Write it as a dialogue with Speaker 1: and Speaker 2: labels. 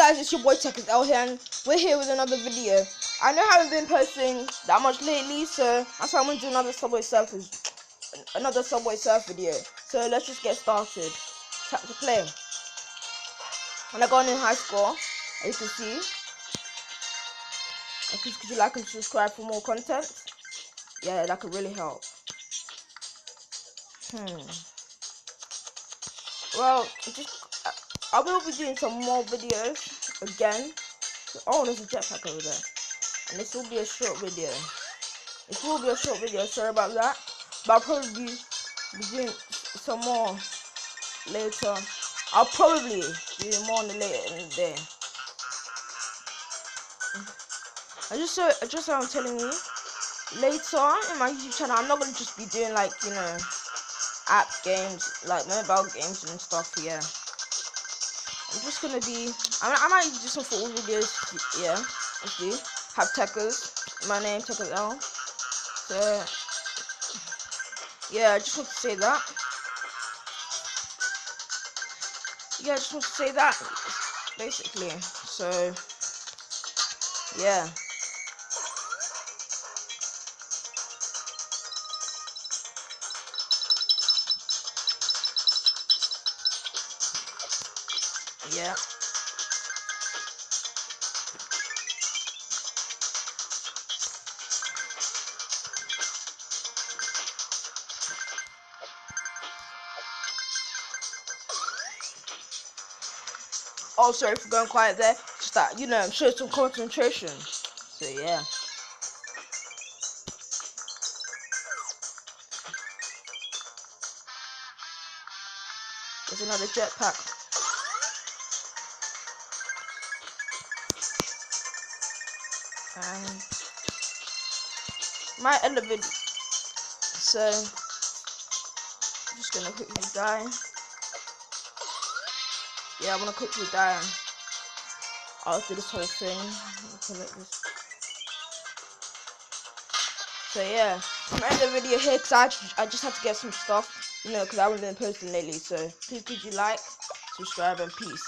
Speaker 1: guys, it's your boy TechXL here, and we're here with another video. I know I haven't been posting that much lately, so that's why I'm gonna do another Subway Surf video. So let's just get started. Tap to play. When I got in high school, as you can see, could you like and subscribe for more content? Yeah, that could really help. Well, I will be doing some more videos again. Oh, there's a jetpack over there. And this will be a short video. Sorry about that. But I'll probably be doing some more later. I'll probably do more later in the day. Just so I'm telling you, later in my YouTube channel, I'm not gonna just be doing like, you know, app games, like mobile games and stuff. Yeah, I'm just gonna be. I might do some football videos. Yeah, actually, have Techers. My name TechXL. So yeah, I just want to say that. Yeah, I just want to say that, basically. So, yeah. Yeah. Oh, sorry for going quiet there. Just that, you know, show some concentration. So, yeah. There's another jetpack. And might end the video. So, I'm just gonna quickly die. Yeah, I'm gonna quickly die after this whole thing. So yeah, I'm ending the video here because I just had to get some stuff, you know, because I haven't been posting lately. So please could you like, subscribe, and peace.